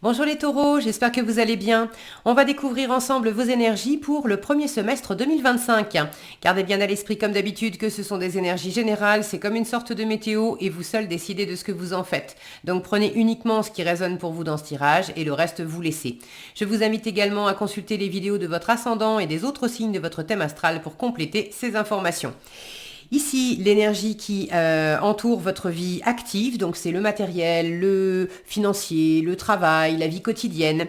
Bonjour les taureaux, j'espère que vous allez bien. On va découvrir ensemble vos énergies pour le premier semestre 2025. Gardez bien à l'esprit comme d'habitude que ce sont des énergies générales, c'est comme une sorte de météo et vous seul décidez de ce que vous en faites. Donc prenez uniquement ce qui résonne pour vous dans ce tirage et le reste vous laissez. Je vous invite également à consulter les vidéos de votre ascendant et des autres signes de votre thème astral pour compléter ces informations. Ici, l'énergie qui entoure votre vie active, donc c'est le matériel, le financier, le travail, la vie quotidienne.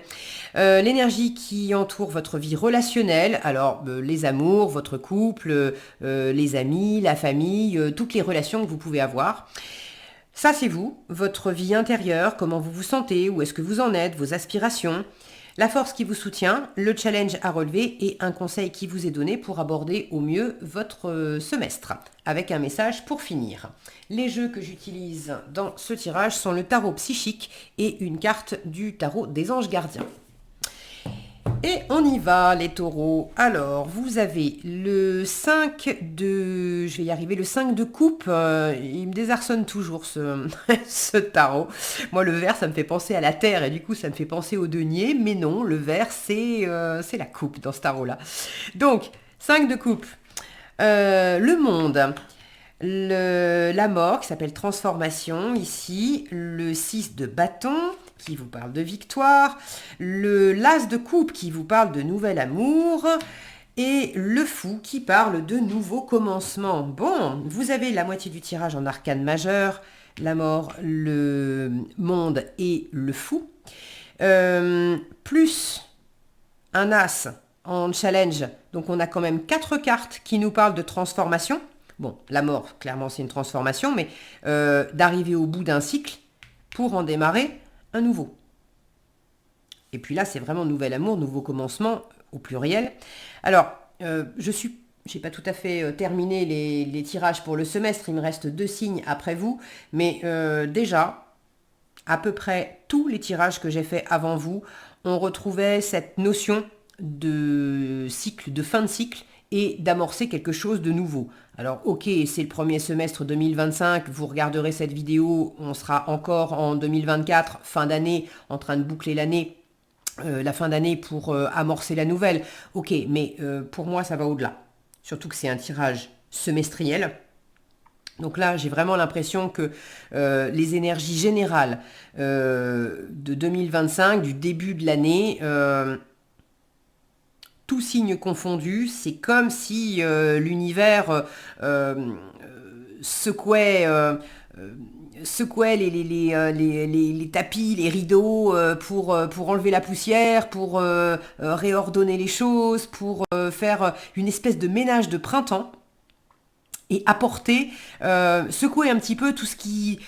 L'énergie qui entoure votre vie relationnelle, alors les amours, votre couple, les amis, la famille, toutes les relations que vous pouvez avoir. Ça, c'est vous, votre vie intérieure, comment vous vous sentez, où est-ce que vous en êtes, vos aspirations. La force qui vous soutient, le challenge à relever et un conseil qui vous est donné pour aborder au mieux votre semestre, avec un message pour finir. Les jeux que j'utilise dans ce tirage sont le tarot psychique et une carte du tarot des anges gardiens. Et on y va les taureaux. Alors, vous avez le 5 de... Je vais y arriver, le 5 de coupe. Il me désarçonne toujours ce tarot. Moi, le vert, ça me fait penser à la terre et du coup, ça me fait penser au denier. Mais non, le vert, c'est la coupe dans ce tarot-là. Donc, 5 de coupe. Le monde. La mort qui s'appelle transformation ici, le 6 de bâton qui vous parle de victoire, le l'as de coupe qui vous parle de nouvel amour et le fou qui parle de nouveau commencement. Bon, vous avez la moitié du tirage en arcane majeur, la mort, le monde et le fou, plus un as en challenge, donc on a quand même 4 cartes qui nous parlent de transformation. Bon, la mort, clairement, c'est une transformation, mais d'arriver au bout d'un cycle pour en démarrer un nouveau. Et puis là, c'est vraiment nouvel amour, nouveau commencement, au pluriel. Alors, j'ai pas tout à fait terminé les tirages pour le semestre, il me reste 2 signes après vous, mais déjà, à peu près tous les tirages que j'ai fait avant vous, on retrouvait cette notion de cycle, de fin de cycle, et d'amorcer quelque chose de nouveau. Alors ok, c'est le premier semestre 2025, vous regarderez cette vidéo, on sera encore en 2024, fin d'année, en train de boucler l'année, la fin d'année pour amorcer la nouvelle. Ok, mais pour moi ça va au-delà. Surtout que c'est un tirage semestriel. Donc là, j'ai vraiment l'impression que les énergies générales de 2025, du début de l'année, tout signe confondu, c'est comme si l'univers secouait, secouait les tapis, les rideaux pour enlever la poussière, pour réordonner les choses, pour faire une espèce de ménage de printemps et apporter, secouer un petit peu tout ce qui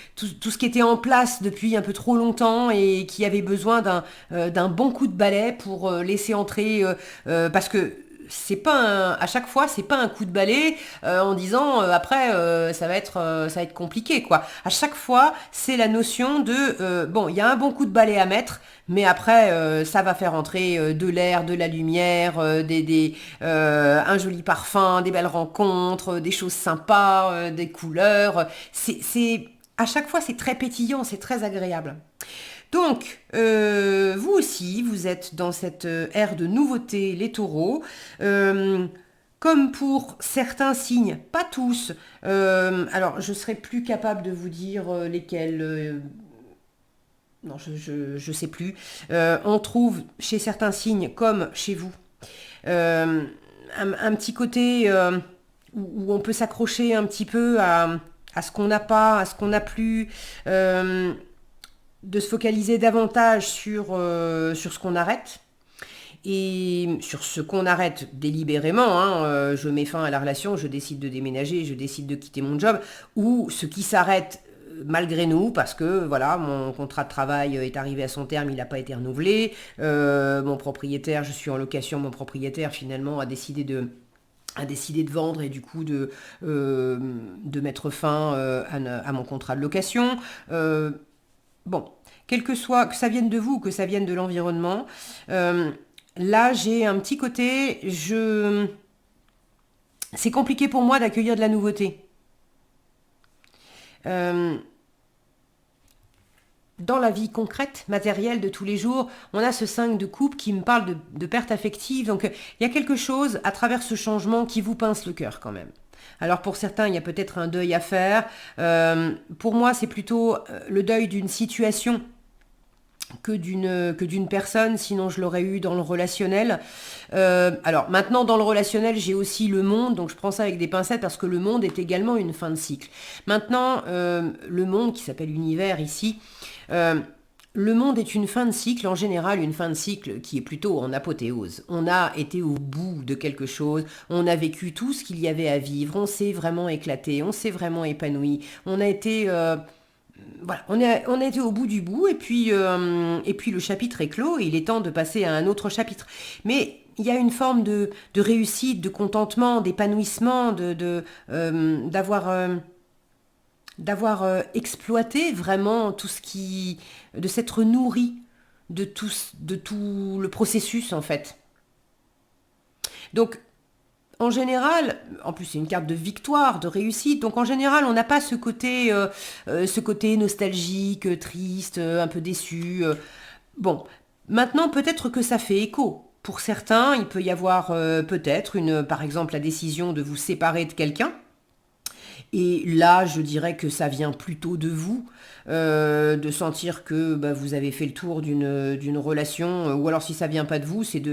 était en place depuis un peu trop longtemps et qui avait besoin d'un bon coup de balai pour laisser entrer, parce que c'est pas à chaque fois c'est pas un coup de balai en disant après ça va être compliqué quoi. À chaque fois c'est la notion de bon il y a un bon coup de balai à mettre mais après ça va faire entrer de l'air, de la lumière, un joli parfum, des belles rencontres, des choses sympas, des couleurs. À chaque fois c'est très pétillant, c'est très agréable. Donc, vous aussi, vous êtes dans cette ère de nouveauté, les taureaux. Comme pour certains signes, pas tous. Alors, je serais plus capable de vous dire lesquels. Non, je sais plus. On trouve chez certains signes, comme chez vous, un petit côté où on peut s'accrocher un petit peu à ce qu'on n'a pas, à ce qu'on n'a plus. De se focaliser davantage sur ce qu'on arrête et sur ce qu'on arrête délibérément, hein, je mets fin à la relation, je décide de déménager, je décide de quitter mon job, ou ce qui s'arrête malgré nous, parce que voilà, mon contrat de travail est arrivé à son terme, il n'a pas été renouvelé, mon propriétaire, je suis en location, mon propriétaire finalement a décidé de vendre et du coup de mettre fin à mon contrat de location. Bon, quel que soit, que ça vienne de vous ou que ça vienne de l'environnement, là j'ai un petit côté, c'est compliqué pour moi d'accueillir de la nouveauté. Euh, dans la vie concrète, matérielle de tous les jours, on a ce 5 de coupe qui me parle de perte affective. Donc il y a quelque chose à travers ce changement qui vous pince le cœur quand même. Alors pour certains, il y a peut-être un deuil à faire. Pour moi, c'est plutôt le deuil d'une situation que d'une personne, sinon je l'aurais eu dans le relationnel. Alors maintenant dans le relationnel j'ai aussi le monde, donc je prends ça avec des pincettes parce que le monde est également une fin de cycle. Maintenant le monde qui s'appelle univers ici, le monde est une fin de cycle, en général une fin de cycle qui est plutôt en apothéose. On a été au bout de quelque chose, on a vécu tout ce qu'il y avait à vivre, on s'est vraiment éclaté, on s'est vraiment épanoui, on a été... voilà, on a été au bout du bout et puis le chapitre est clos et il est temps de passer à un autre chapitre. Mais il y a une forme de réussite, de contentement, d'épanouissement, d'avoir exploité vraiment tout ce qui, de s'être nourri de tout le processus en fait. Donc en général, en plus c'est une carte de victoire, de réussite, donc en général on n'a pas ce côté nostalgique, triste, un peu déçu. Bon, maintenant peut-être que ça fait écho. Pour certains, il peut y avoir peut-être par exemple la décision de vous séparer de quelqu'un. Et là, je dirais que ça vient plutôt de vous, de sentir que bah, vous avez fait le tour d'une relation, ou alors si ça vient pas de vous, c'est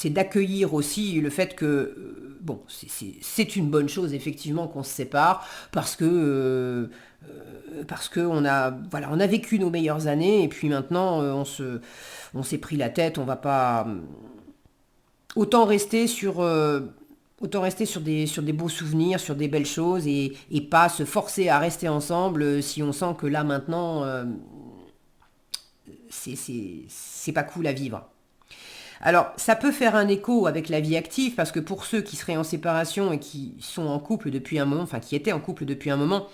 d'accueillir aussi le fait que, bon, c'est une bonne chose effectivement qu'on se sépare, parce que on a vécu nos meilleures années, et puis maintenant, on s'est pris la tête, on va pas... Autant rester sur... Autant rester sur des beaux souvenirs, sur des belles choses et pas se forcer à rester ensemble si on sent que là maintenant c'est pas cool à vivre. Alors ça peut faire un écho avec la vie active parce que pour ceux qui seraient en séparation et qui sont en couple depuis un moment, enfin qui étaient en couple depuis un moment,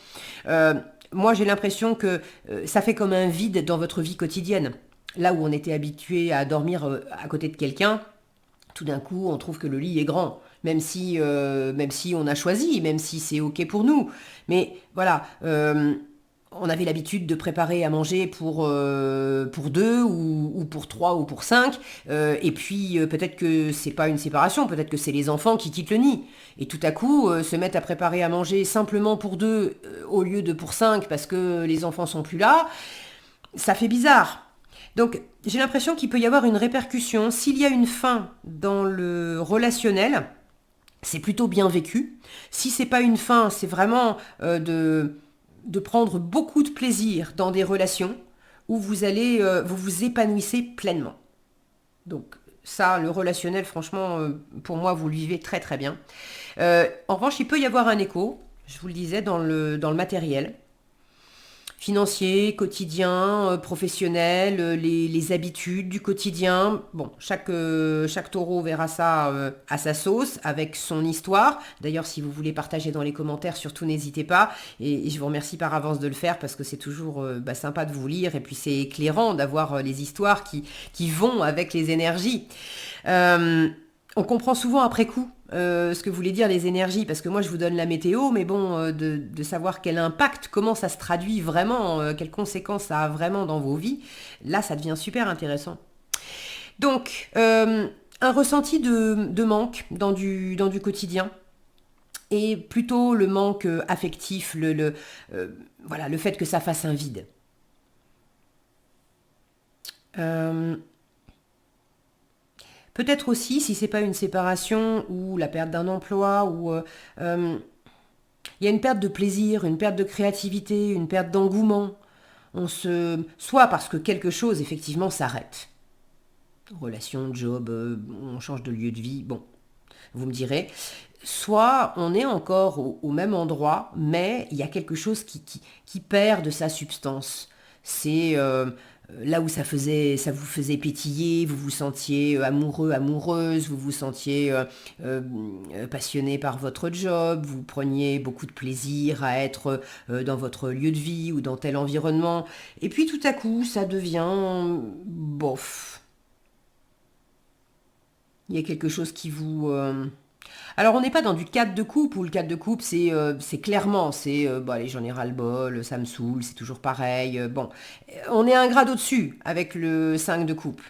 euh, moi j'ai l'impression que ça fait comme un vide dans votre vie quotidienne. Là où on était habitué à dormir à côté de quelqu'un, tout d'un coup, on trouve que le lit est grand, même si on a choisi, même si c'est OK pour nous. Mais voilà, on avait l'habitude de préparer à manger pour deux ou pour trois ou pour cinq. Et puis peut-être que c'est pas une séparation, peut-être que c'est les enfants qui quittent le nid. Et tout à coup, se mettre à préparer à manger simplement pour deux au lieu de pour cinq parce que les enfants sont plus là, ça fait bizarre. Donc, j'ai l'impression qu'il peut y avoir une répercussion. S'il y a une fin dans le relationnel, c'est plutôt bien vécu. Si c'est pas une fin, c'est vraiment de prendre beaucoup de plaisir dans des relations où vous vous épanouissez pleinement. Donc, ça, le relationnel, franchement, pour moi, vous le vivez très très bien. En revanche, il peut y avoir un écho, je vous le disais, dans le matériel financier, quotidien, professionnel, les habitudes du quotidien. Bon, chaque taureau verra ça à sa sauce, avec son histoire. D'ailleurs, si vous voulez partager dans les commentaires, surtout n'hésitez pas. Et je vous remercie par avance de le faire parce que c'est toujours sympa de vous lire et puis c'est éclairant d'avoir les histoires qui vont avec les énergies. On comprend souvent après coup ce que voulaient dire les énergies, parce que moi je vous donne la météo, mais bon, de savoir quel impact, comment ça se traduit vraiment, quelles conséquences ça a vraiment dans vos vies, là ça devient super intéressant. Donc, un ressenti de manque dans du quotidien, et plutôt le manque affectif, voilà, le fait que ça fasse un vide. Euh, Peut-être aussi, si c'est pas une séparation ou la perte d'un emploi, ou il y a une perte de plaisir, une perte de créativité, une perte d'engouement. Soit parce que quelque chose effectivement s'arrête. Relation, job, on change de lieu de vie, bon, vous me direz. Soit on est encore au même endroit, mais il y a quelque chose qui perd de sa substance. C'est là où ça vous faisait pétiller, vous vous sentiez amoureux, amoureuse, vous vous sentiez euh, passionné par votre job, vous preniez beaucoup de plaisir à être dans votre lieu de vie ou dans tel environnement. Et puis tout à coup, ça devient bof. Il y a quelque chose Alors on n'est pas dans du cadre de coupe, où le cadre de coupe c'est clairement, bon allez j'en ai ras-le-bol, ça me saoule, c'est toujours pareil. Bon, on est un grade au-dessus avec le 5 de coupe.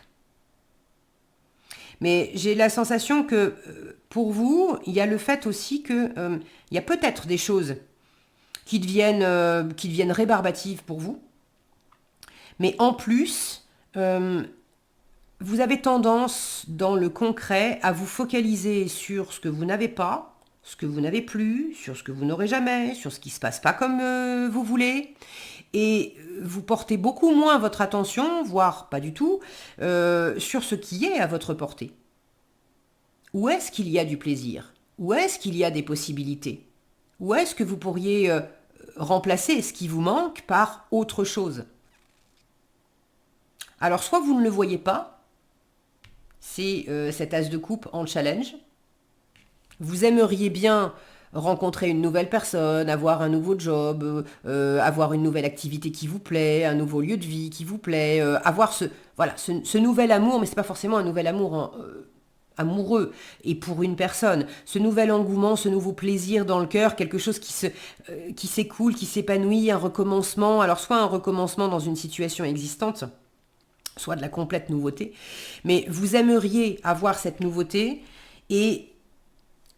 Mais j'ai la sensation que pour vous, il y a le fait aussi que il y a peut-être des choses qui deviennent rébarbatives pour vous, mais en plus, vous avez tendance, dans le concret, à vous focaliser sur ce que vous n'avez pas, ce que vous n'avez plus, sur ce que vous n'aurez jamais, sur ce qui ne se passe pas comme vous voulez. Et vous portez beaucoup moins votre attention, voire pas du tout, sur ce qui est à votre portée. Où est-ce qu'il y a du plaisir? Où est-ce qu'il y a des possibilités? Où est-ce que vous pourriez remplacer ce qui vous manque par autre chose? Alors soit vous ne le voyez pas, c'est cet as de coupe en challenge. Vous aimeriez bien rencontrer une nouvelle personne, avoir un nouveau job, avoir une nouvelle activité qui vous plaît, un nouveau lieu de vie qui vous plaît, avoir ce nouvel amour, mais c'est pas forcément un nouvel amour amoureux et pour une personne, ce nouvel engouement, ce nouveau plaisir dans le cœur, quelque chose qui s'écoule, qui s'épanouit, un recommencement, alors soit un recommencement dans une situation existante, soit de la complète nouveauté, mais vous aimeriez avoir cette nouveauté et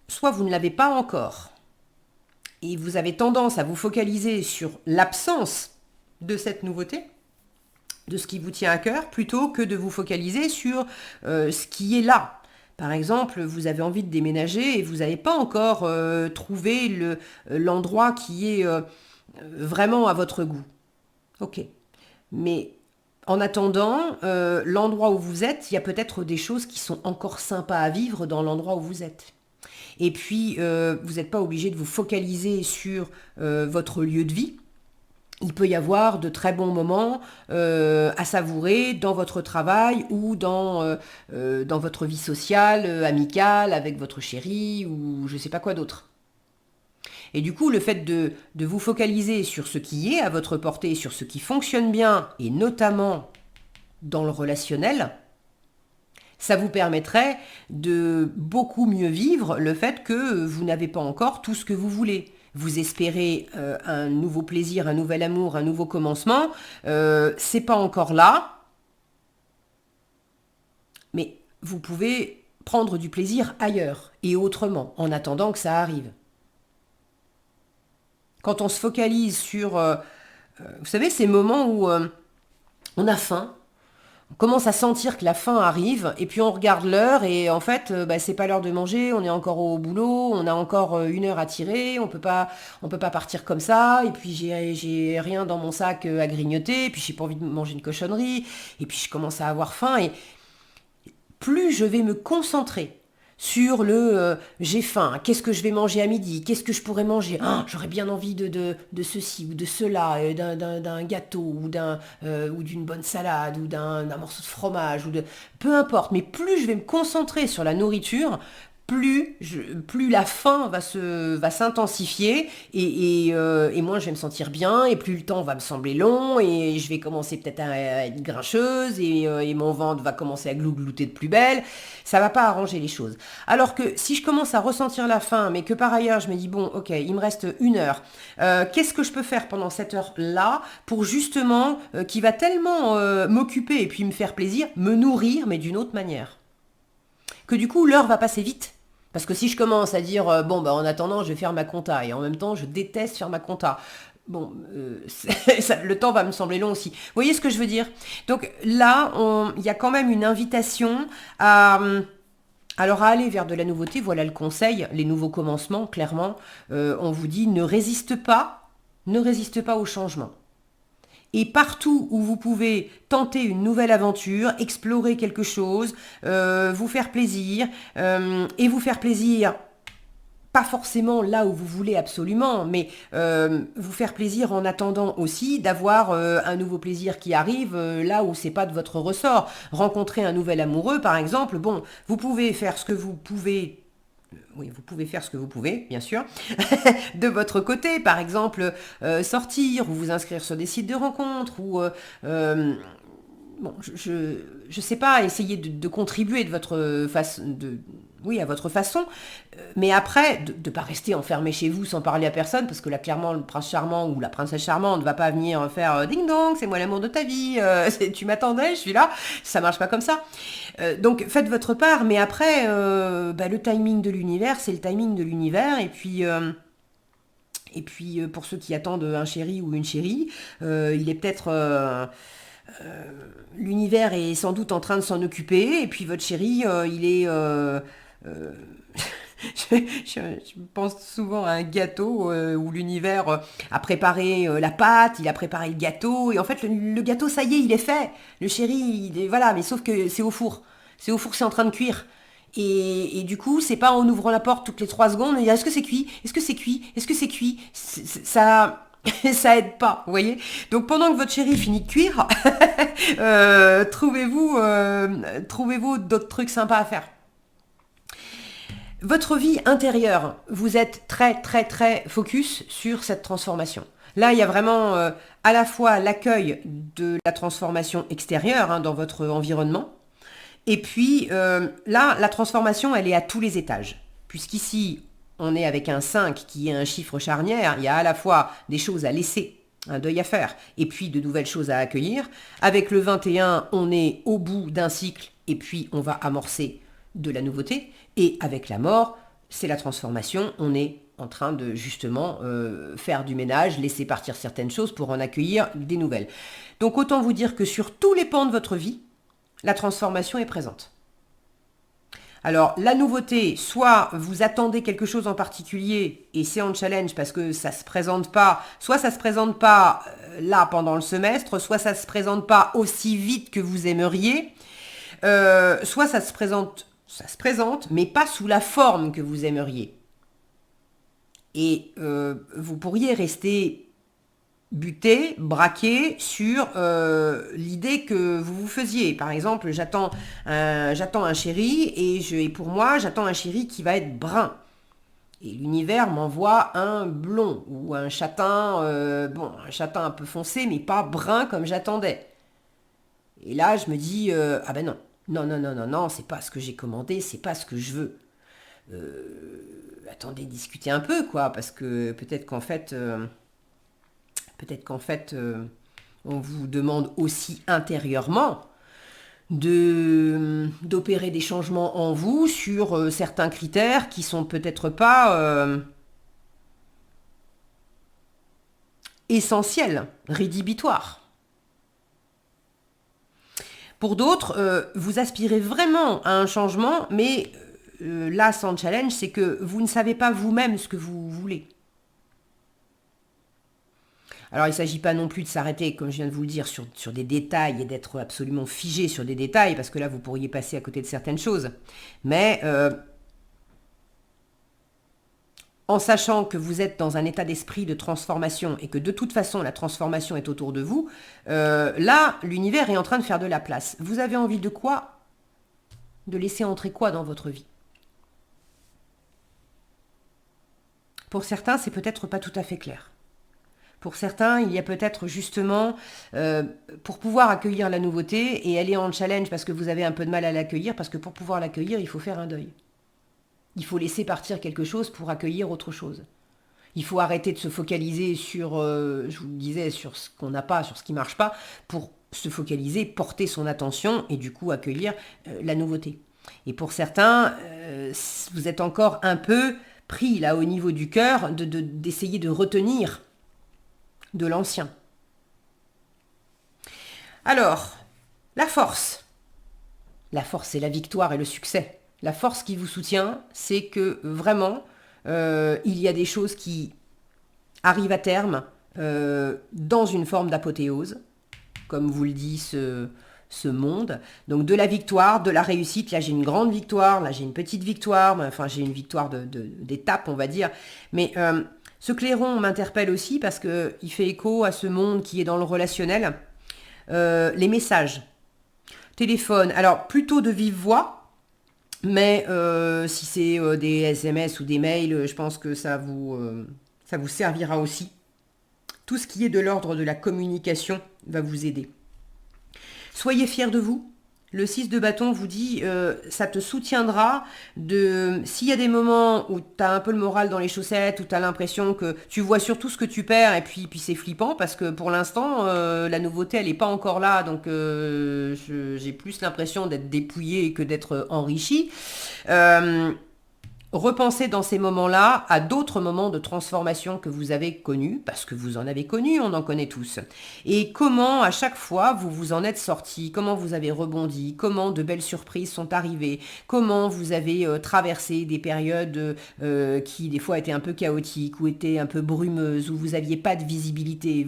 soit vous ne l'avez pas encore et vous avez tendance à vous focaliser sur l'absence de cette nouveauté, de ce qui vous tient à cœur, plutôt que de vous focaliser sur ce qui est là. Par exemple, vous avez envie de déménager et vous n'avez pas encore trouvé l'endroit qui est vraiment à votre goût. Ok. Mais en attendant, l'endroit où vous êtes, il y a peut-être des choses qui sont encore sympas à vivre dans l'endroit où vous êtes. Et puis, vous n'êtes pas obligé de vous focaliser sur votre lieu de vie. Il peut y avoir de très bons moments à savourer dans votre travail ou dans votre vie sociale, amicale, avec votre chéri ou je ne sais pas quoi d'autre. Et du coup, le fait de vous focaliser sur ce qui est à votre portée, sur ce qui fonctionne bien, et notamment dans le relationnel, ça vous permettrait de beaucoup mieux vivre le fait que vous n'avez pas encore tout ce que vous voulez. Vous espérez un nouveau plaisir, un nouvel amour, un nouveau commencement. C'est pas encore là, mais vous pouvez prendre du plaisir ailleurs et autrement, en attendant que ça arrive. Quand on se focalise sur, vous savez, ces moments où on a faim, on commence à sentir que la faim arrive et puis on regarde l'heure et en fait c'est pas l'heure de manger, on est encore au boulot, on a encore 1 heure à tirer, on peut pas partir comme ça et puis j'ai rien dans mon sac à grignoter et puis j'ai pas envie de manger une cochonnerie et puis je commence à avoir faim et plus je vais me concentrer sur j'ai faim, qu'est-ce que je vais manger à midi, qu'est-ce que je pourrais manger, j'aurais bien envie de ceci ou de cela, d'un gâteau ou d'une bonne salade ou d'un morceau de fromage peu importe, mais plus je vais me concentrer sur la nourriture, plus la faim va s'intensifier et moins je vais me sentir bien et plus le temps va me sembler long et je vais commencer peut-être à être grincheuse et mon ventre va commencer à glouglouter de plus belle. Ça va pas arranger les choses. Alors que si je commence à ressentir la faim mais que par ailleurs je me dis bon ok il me reste 1 heure, qu'est-ce que je peux faire pendant cette heure-là pour justement qui va tellement m'occuper et puis me faire plaisir, me nourrir mais d'une autre manière. Que du coup l'heure va passer vite. Parce que si je commence à dire, en attendant, je vais faire ma compta, et en même temps, je déteste faire ma compta, le temps va me sembler long aussi. Vous voyez ce que je veux dire? Donc là, il y a quand même une invitation alors à aller vers de la nouveauté, voilà le conseil, les nouveaux commencements, clairement, on vous dit ne résiste pas au changement. Et partout où vous pouvez tenter une nouvelle aventure, explorer quelque chose, vous faire plaisir, et vous faire plaisir, pas forcément là où vous voulez absolument, mais vous faire plaisir en attendant aussi d'avoir un nouveau plaisir qui arrive là où c'est pas de votre ressort. Rencontrer un nouvel amoureux, par exemple, bon, vous pouvez faire ce que vous pouvez. Oui, vous pouvez faire ce que vous pouvez, bien sûr, de votre côté, par exemple, sortir ou vous inscrire sur des sites de rencontres ou, je sais pas, essayer de contribuer de votre façon, oui, à votre façon. Mais après, de ne pas rester enfermé chez vous sans parler à personne, parce que là, clairement, le prince charmant ou la princesse charmante ne va pas venir faire ding dong, c'est moi l'amour de ta vie, tu m'attendais, je suis là. Ça marche pas comme ça. Donc, faites votre part, mais après, le timing de l'univers, c'est le timing de l'univers, et puis, pour ceux qui attendent un chéri ou une chérie, il est peut-être l'univers est sans doute en train de s'en occuper, et puis votre chéri, il est... je pense souvent à un gâteau où l'univers a préparé la pâte, il a préparé le gâteau, et en fait le gâteau, ça y est, il est fait. Le chéri, voilà, mais sauf que c'est au four. C'est au four, c'est en train de cuire. Et du coup, c'est pas en ouvrant la porte toutes les 3 secondes, et dire, est-ce que c'est cuit? Est-ce que c'est cuit? Est-ce que c'est cuit? Ça... ça aide pas, vous voyez. Donc pendant que votre chéri finit de cuire, trouvez-vous d'autres trucs sympas à faire. Votre vie intérieure, vous êtes très très très focus sur cette transformation. Là, il y a vraiment à la fois l'accueil de la transformation extérieure dans votre environnement, et puis là, la transformation, elle est à tous les étages. Puisqu'ici, on est avec un 5 qui est un chiffre charnière, il y a à la fois des choses à laisser, un deuil à faire, et puis de nouvelles choses à accueillir. Avec le 21, on est au bout d'un cycle, et puis on va amorcer de la nouveauté. Et avec la mort, c'est la transformation, on est en train de justement faire du ménage, laisser partir certaines choses pour en accueillir des nouvelles. Donc autant vous dire que sur tous les pans de votre vie, la transformation est présente. Alors, la nouveauté, soit vous attendez quelque chose en particulier et c'est en challenge parce que ça se présente pas, soit ça se présente pas là pendant le semestre, soit ça se présente pas aussi vite que vous aimeriez, soit ça se présente, mais pas sous la forme que vous aimeriez. Et vous pourriez rester buté, braqué sur l'idée que vous vous faisiez. Par exemple, j'attends un chéri et pour moi, j'attends un chéri qui va être brun. Et l'univers m'envoie un blond ou un châtain, un châtain un peu foncé, mais pas brun comme j'attendais. Et là, je me dis, ah ben non, c'est pas ce que j'ai commandé, c'est pas ce que je veux. Attendez, discutez un peu, quoi, parce que peut-être qu'en fait... on vous demande aussi intérieurement d'opérer des changements en vous sur certains critères qui sont peut-être pas essentiels, rédhibitoires. Pour d'autres, vous aspirez vraiment à un changement, mais là, sans challenge, c'est que vous ne savez pas vous-même ce que vous voulez. Alors, il ne s'agit pas non plus de s'arrêter, comme je viens de vous le dire, sur des détails et d'être absolument figé sur des détails, parce que là, vous pourriez passer à côté de certaines choses. Mais en sachant que vous êtes dans un état d'esprit de transformation et que de toute façon, la transformation est autour de vous, là, l'univers est en train de faire de la place. Vous avez envie de quoi? De laisser entrer quoi dans votre vie? Pour certains, c'est peut-être pas tout à fait clair. Pour certains, il y a peut-être justement, pour pouvoir accueillir la nouveauté, et elle est en challenge parce que vous avez un peu de mal à l'accueillir, parce que pour pouvoir l'accueillir, il faut faire un deuil. Il faut laisser partir quelque chose pour accueillir autre chose. Il faut arrêter de se focaliser sur, je vous le disais, sur ce qu'on n'a pas, sur ce qui ne marche pas, pour se focaliser, porter son attention et du coup accueillir la nouveauté. Et pour certains, vous êtes encore un peu pris là au niveau du cœur d'essayer de retenir de l'ancien. Alors, la force. La force, c'est la victoire et le succès. La force qui vous soutient, c'est que vraiment, il y a des choses qui arrivent à terme dans une forme d'apothéose, comme vous le dit ce monde. Donc de la victoire, de la réussite. Là, j'ai une grande victoire, là, j'ai une petite victoire. Enfin, j'ai une victoire d'étape, on va dire. Mais... ce clairon m'interpelle aussi parce qu'il fait écho à ce monde qui est dans le relationnel. Les messages, téléphone, alors plutôt de vive voix, mais si c'est des SMS ou des mails, je pense que ça vous servira aussi. Tout ce qui est de l'ordre de la communication va vous aider. Soyez fiers de vous, Le 6 de bâton vous dit, ça te soutiendra s'il y a des moments où tu as un peu le moral dans les chaussettes, où tu as l'impression que tu vois surtout ce que tu perds, et puis c'est flippant parce que pour l'instant, la nouveauté, elle n'est pas encore là, donc j'ai plus l'impression d'être dépouillé que d'être enrichi. Euh, Repensez dans ces moments-là à d'autres moments de transformation que vous avez connus, parce que vous en avez connu, on en connaît tous. Et comment à chaque fois vous vous en êtes sorti, comment vous avez rebondi, comment de belles surprises sont arrivées, comment vous avez traversé des périodes qui des fois étaient un peu chaotiques ou étaient un peu brumeuses, où vous n'aviez pas de visibilité,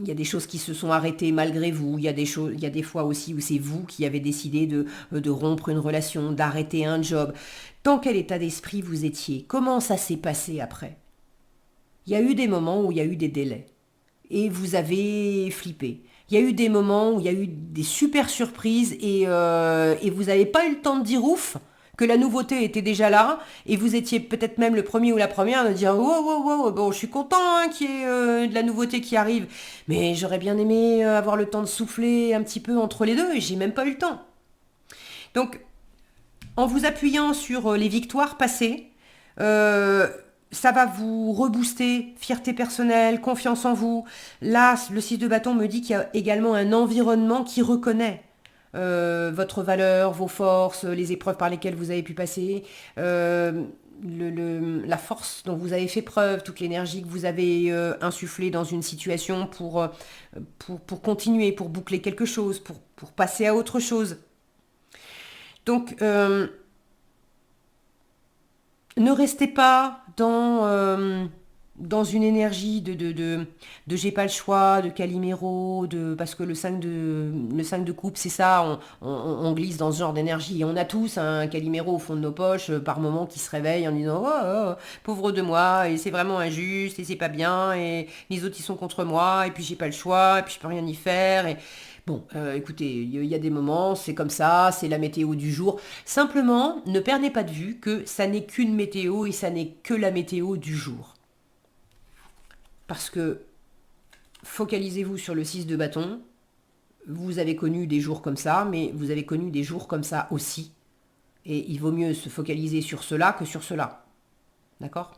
il y a des choses qui se sont arrêtées malgré vous. Il y a des fois aussi où c'est vous qui avez décidé de rompre une relation, d'arrêter un job. Dans quel état d'esprit vous étiez? Comment ça s'est passé après? Il y a eu des moments où il y a eu des délais. Et vous avez flippé. Il y a eu des moments où il y a eu des super surprises et vous n'avez pas eu le temps de dire ouf, que la nouveauté était déjà là, et vous étiez peut-être même le premier ou la première à me dire wow, wow, wow, bon, je suis content hein, qu'il y ait de la nouveauté qui arrive, mais j'aurais bien aimé avoir le temps de souffler un petit peu entre les deux, et j'ai même pas eu le temps. Donc, en vous appuyant sur les victoires passées, euh, ça va vous rebooster, fierté personnelle, confiance en vous. Là, le 6 de bâton me dit qu'il y a également un environnement qui reconnaît votre valeur, vos forces, les épreuves par lesquelles vous avez pu passer, la force dont vous avez fait preuve, toute l'énergie que vous avez insufflée dans une situation pour continuer, pour boucler quelque chose, pour passer à autre chose. Donc, ne restez pas dans une énergie de j'ai pas le choix, de Calimero, parce que le 5 de coupe, c'est ça, on glisse dans ce genre d'énergie. Et on a tous un Calimero au fond de nos poches, par moment, qui se réveille en disant oh, pauvre de moi, et c'est vraiment injuste, et c'est pas bien, et les autres ils sont contre moi, et puis j'ai pas le choix, et puis je peux rien y faire. Et bon, écoutez, il y a des moments, c'est comme ça, c'est la météo du jour. Simplement, ne perdez pas de vue que ça n'est qu'une météo et ça n'est que la météo du jour. Parce que focalisez-vous sur le 6 de bâton. Vous avez connu des jours comme ça, mais vous avez connu des jours comme ça aussi. Et il vaut mieux se focaliser sur cela que sur cela. D'accord?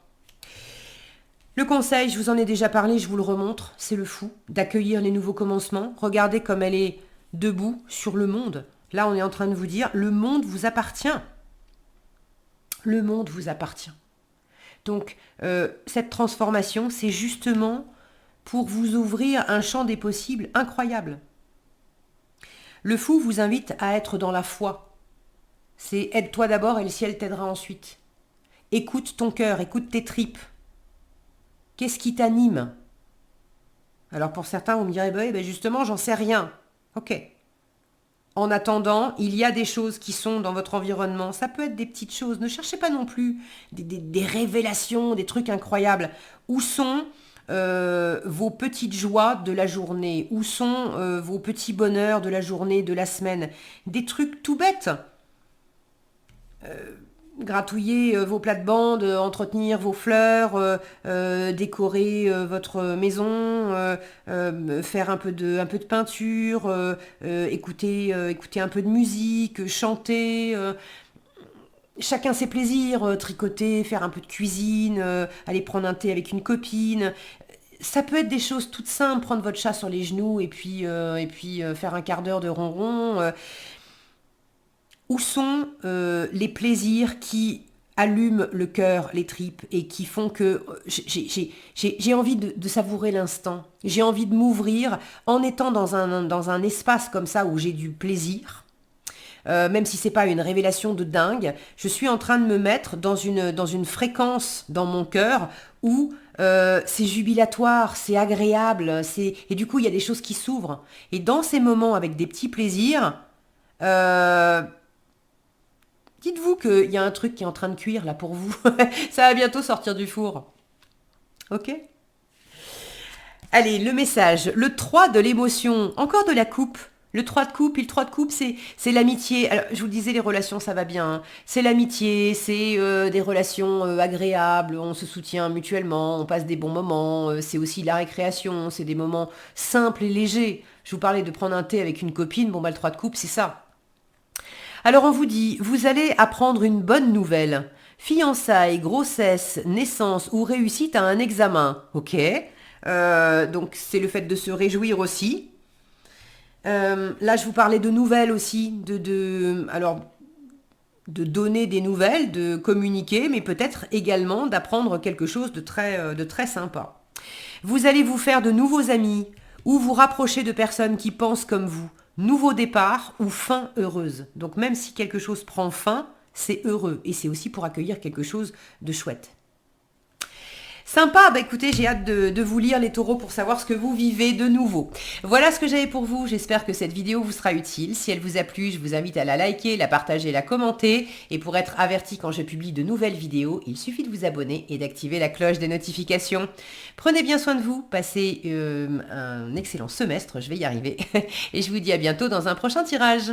Le conseil, je vous en ai déjà parlé, je vous le remontre, c'est le fou, d'accueillir les nouveaux commencements. Regardez comme elle est debout sur le monde. Là, on est en train de vous dire, le monde vous appartient. Le monde vous appartient. Donc, cette transformation, c'est justement pour vous ouvrir un champ des possibles incroyable. Le fou vous invite à être dans la foi. C'est aide-toi d'abord et le ciel t'aidera ensuite. Écoute ton cœur, écoute tes tripes. Qu'est-ce qui t'anime? Alors pour certains, vous me direz, bah, justement, j'en sais rien. Ok. En attendant, il y a des choses qui sont dans votre environnement. Ça peut être des petites choses. Ne cherchez pas non plus des révélations, des trucs incroyables. Où sont vos petites joies de la journée? Où sont vos petits bonheurs de la journée, de la semaine? Des trucs tout bêtes. Gratouiller vos plates-bandes, entretenir vos fleurs, décorer votre maison, faire un peu de peinture, écouter un peu de musique, chanter. Chacun ses plaisirs, tricoter, faire un peu de cuisine, aller prendre un thé avec une copine. Ça peut être des choses toutes simples, prendre votre chat sur les genoux et puis faire un quart d'heure de ronron. Où sont les plaisirs qui allument le cœur, les tripes et qui font que j'ai envie de savourer l'instant. J'ai envie de m'ouvrir en étant dans un espace comme ça où j'ai du plaisir. Même si c'est pas une révélation de dingue, je suis en train de me mettre dans une fréquence dans mon cœur où c'est jubilatoire, c'est agréable, et du coup il y a des choses qui s'ouvrent. Et dans ces moments avec des petits plaisirs, dites-vous qu'il y a un truc qui est en train de cuire là pour vous. Ça va bientôt sortir du four. Ok? Allez, le message. Le 3 de l'émotion. Encore de la coupe. Le 3 de coupe, et le 3 de coupe, c'est l'amitié. Alors, je vous le disais, les relations, ça va bien, hein. C'est l'amitié, c'est des relations agréables, on se soutient mutuellement, on passe des bons moments, c'est aussi la récréation, c'est des moments simples et légers. Je vous parlais de prendre un thé avec une copine, bon bah le 3 de coupe, c'est ça. Alors on vous dit, vous allez apprendre une bonne nouvelle. Fiançailles, grossesse, naissance ou réussite à un examen. Ok. Donc c'est le fait de se réjouir aussi. Là, je vous parlais de nouvelles aussi, alors, de donner des nouvelles, de communiquer, mais peut-être également d'apprendre quelque chose de très sympa. Vous allez vous faire de nouveaux amis ou vous rapprocher de personnes qui pensent comme vous. Nouveau départ ou fin heureuse. Donc même si quelque chose prend fin, c'est heureux et c'est aussi pour accueillir quelque chose de chouette. Sympa, bah écoutez, j'ai hâte de vous lire les taureaux pour savoir ce que vous vivez de nouveau. Voilà ce que j'avais pour vous, j'espère que cette vidéo vous sera utile. Si elle vous a plu, je vous invite à la liker, la partager, la commenter. Et pour être averti quand je publie de nouvelles vidéos, il suffit de vous abonner et d'activer la cloche des notifications. Prenez bien soin de vous, passez un excellent semestre, je vais y arriver. Et je vous dis à bientôt dans un prochain tirage.